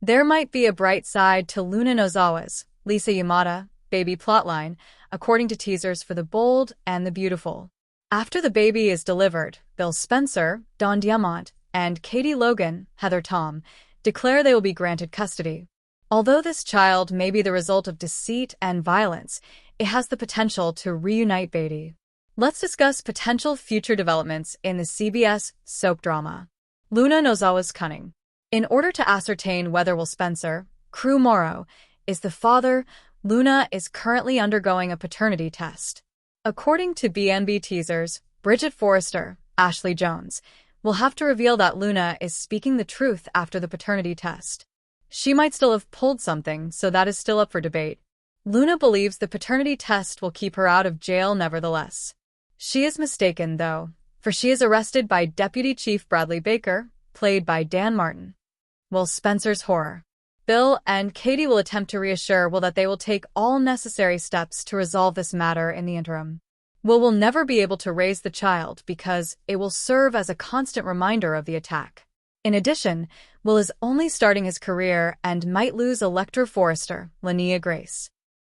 There might be a bright side to Luna Nozawa's Lisa Yamada baby plotline, according to teasers for The Bold and the Beautiful. After the baby is delivered, Bill Spencer, Don Diamont, and Katie Logan, Heather Tom, declare they will be granted custody. Although this child may be the result of deceit and violence, it has the potential to reunite Beatty. Let's discuss potential future developments in the CBS soap drama. Luna Nozawa's cunning. In order to ascertain whether Will Spencer, Crew Morrow, is the father, Luna is currently undergoing a paternity test. According to BNB teasers, Bridget Forrester, Ashley Jones, will have to reveal that Luna is speaking the truth after the paternity test. She might still have pulled something, so that is still up for debate. Luna believes the paternity test will keep her out of jail nevertheless. She is mistaken, though, for she is arrested by Deputy Chief Bradley Baker, played by Dan Martin. Will Spencer's horror. Bill and Katie will attempt to reassure Will that they will take all necessary steps to resolve this matter in the interim. Will never be able to raise the child because it will serve as a constant reminder of the attack. In addition, Will is only starting his career and might lose Electra Forrester, Linnea Grace.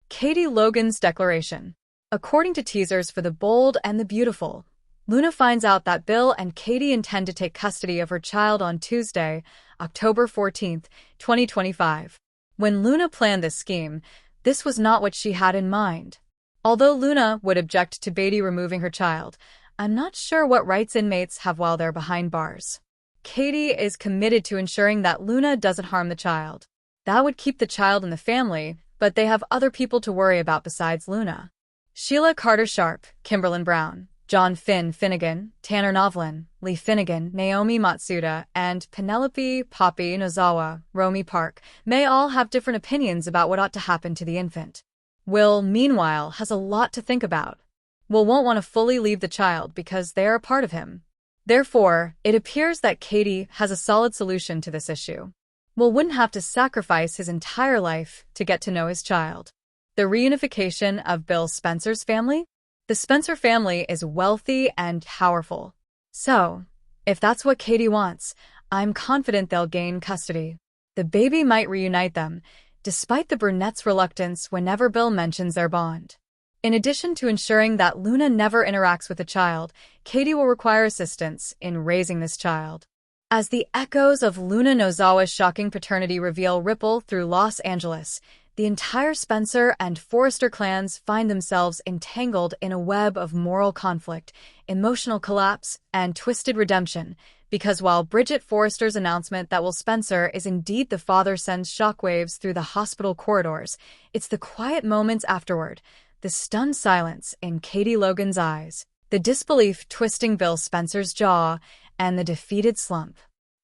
Katie Logan's declaration. According to teasers for The Bold and the Beautiful, Luna finds out that Bill and Katie intend to take custody of her child on Tuesday, October 14, 2025. When Luna planned this scheme, this was not what she had in mind. Although Luna would object to Beatty removing her child, I'm not sure what rights inmates have while they're behind bars. Katie is committed to ensuring that Luna doesn't harm the child. That would keep the child in the family, but they have other people to worry about besides Luna. Sheila Carter Sharp, Kimberlin Brown, John Finnegan, Tanner Novlin, Lee Finnegan, Naomi Matsuda, and Penelope Poppy Nozawa, Romy Park, may all have different opinions about what ought to happen to the infant. Will, meanwhile, has a lot to think about. Will won't want to fully leave the child because they are a part of him. Therefore, it appears that Katie has a solid solution to this issue. Will wouldn't have to sacrifice his entire life to get to know his child. The reunification of Bill Spencer's family? The Spencer family is wealthy and powerful. So, if that's what Katie wants, I'm confident they'll gain custody. The baby might reunite them, despite the brunette's reluctance whenever Bill mentions their bond. In addition to ensuring that Luna never interacts with the child, Katie will require assistance in raising this child. As the echoes of Luna Nozawa's shocking paternity reveal ripple through Los Angeles, the entire Spencer and Forrester clans find themselves entangled in a web of moral conflict, emotional collapse, and twisted redemption, because while Bridget Forrester's announcement that Will Spencer is indeed the father sends shockwaves through the hospital corridors, it's the quiet moments afterward, the stunned silence in Katie Logan's eyes, the disbelief twisting Bill Spencer's jaw, and the defeated slump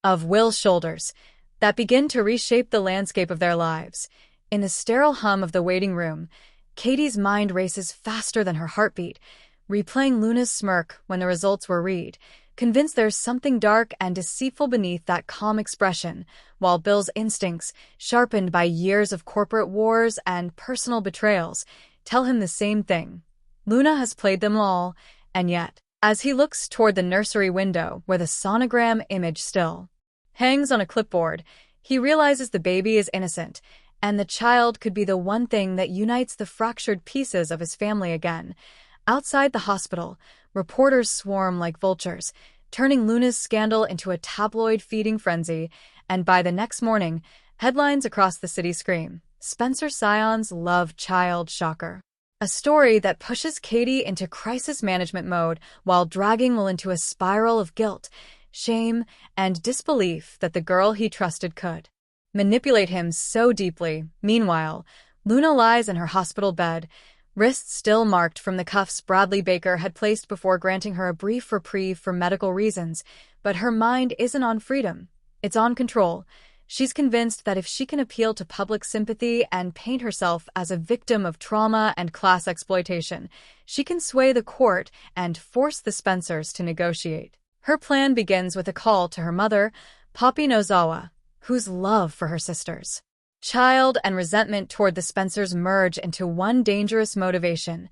of Will's shoulders that begin to reshape the landscape of their lives. In the sterile hum of the waiting room, Katie's mind races faster than her heartbeat, replaying Luna's smirk when the results were read, convinced there's something dark and deceitful beneath that calm expression, while Bill's instincts, sharpened by years of corporate wars and personal betrayals, tell him the same thing. Luna has played them all, and yet, as he looks toward the nursery window where the sonogram image still hangs on a clipboard, he realizes the baby is innocent, and the child could be the one thing that unites the fractured pieces of his family again. Outside the hospital, reporters swarm like vultures, turning Luna's scandal into a tabloid-feeding frenzy, and by the next morning, headlines across the city scream, "Spencer Scion's love child shocker." A story that pushes Katie into crisis management mode while dragging Will into a spiral of guilt, shame, and disbelief that the girl he trusted could manipulate him so deeply. Meanwhile, Luna lies in her hospital bed, wrists still marked from the cuffs Bradley Baker had placed before granting her a brief reprieve for medical reasons, but her mind isn't on freedom, it's on control. She's convinced that if she can appeal to public sympathy and paint herself as a victim of trauma and class exploitation, she can sway the court and force the Spencers to negotiate. Her plan begins with a call to her mother, Poppy Nozawa, whose love for her sisters, child, and resentment toward the Spencers merge into one dangerous motivation.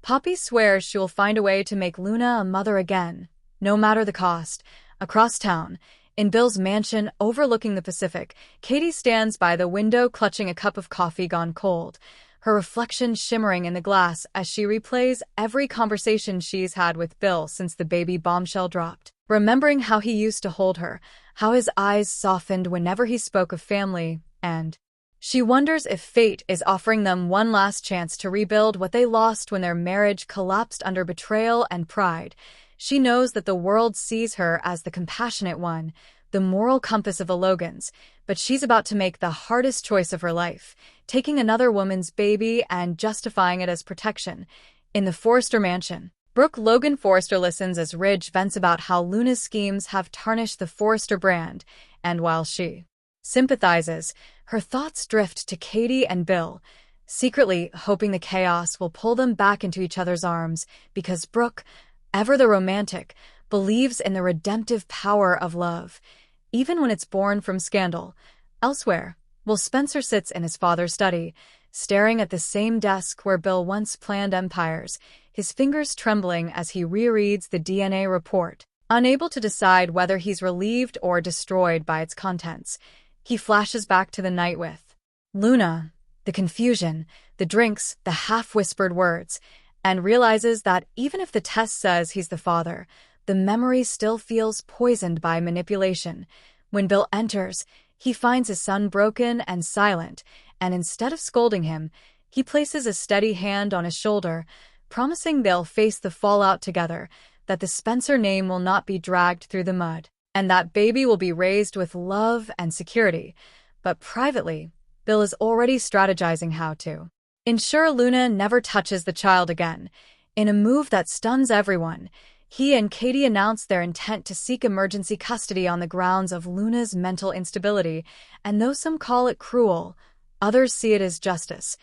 Poppy swears she will find a way to make Luna a mother again, no matter the cost. Across town, In Bill's mansion overlooking the Pacific, Katie stands by the window clutching a cup of coffee gone cold, her reflection shimmering in the glass as she replays every conversation she's had with Bill since the baby bombshell dropped. Remembering how he used to hold her, how his eyes softened whenever he spoke of family, and she wonders if fate is offering them one last chance to rebuild what they lost when their marriage collapsed under betrayal and pride. She knows that the world sees her as the compassionate one, the moral compass of the Logans, but she's about to make the hardest choice of her life, taking another woman's baby and justifying it as protection. In the Forrester mansion, Brooke Logan Forrester listens as Ridge vents about how Luna's schemes have tarnished the Forrester brand, and while she sympathizes, her thoughts drift to Katie and Bill, secretly hoping the chaos will pull them back into each other's arms because Brooke, ever the romantic, believes in the redemptive power of love, even when it's born from scandal. Elsewhere, Will Spencer sits in his father's study, staring at the same desk where Bill once planned empires, his fingers trembling as he rereads the DNA report. Unable to decide whether he's relieved or destroyed by its contents, he flashes back to the night with Luna, the confusion, the drinks, the half-whispered words, and realizes that even if the test says he's the father, the memory still feels poisoned by manipulation. When Bill enters, he finds his son broken and silent, and instead of scolding him, he places a steady hand on his shoulder, promising they'll face the fallout together, that the Spencer name will not be dragged through the mud, and that baby will be raised with love and security. But privately, Bill is already strategizing how to ensure Luna never touches the child again. In a move that stuns everyone, he and Katie announce their intent to seek emergency custody on the grounds of Luna's mental instability, and though some call it cruel, others see it as justice.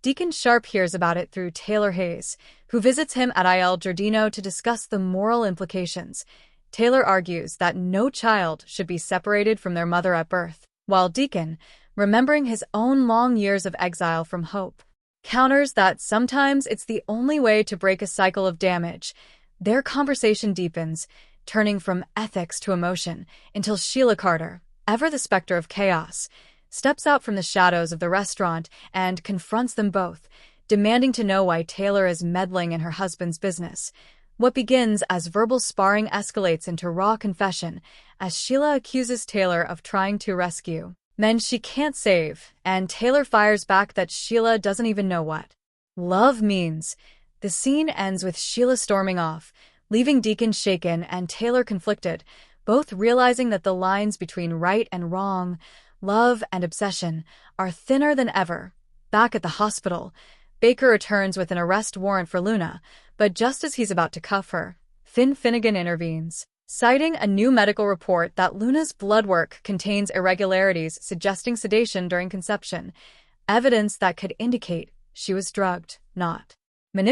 Deacon Sharp hears about it through Taylor Hayes, who visits him at Il Giardino to discuss the moral implications. Taylor argues that no child should be separated from their mother at birth, while Deacon, remembering his own long years of exile from Hope, counters that sometimes it's the only way to break a cycle of damage. Their conversation deepens, turning from ethics to emotion, until Sheila Carter, ever the specter of chaos, steps out from the shadows of the restaurant and confronts them both, demanding to know why Taylor is meddling in her husband's business. What begins as verbal sparring escalates into raw confession, as Sheila accuses Taylor of trying to rescue men she can't save, and Taylor fires back that Sheila doesn't even know what love means. The scene ends with Sheila storming off, leaving Deacon shaken and Taylor conflicted, both realizing that the lines between right and wrong, love and obsession, are thinner than ever. Back at the hospital, Baker returns with an arrest warrant for Luna, but just as he's about to cuff her, Finn Finnegan intervenes, citing a new medical report that Luna's blood work contains irregularities suggesting sedation during conception, evidence that could indicate she was drugged, not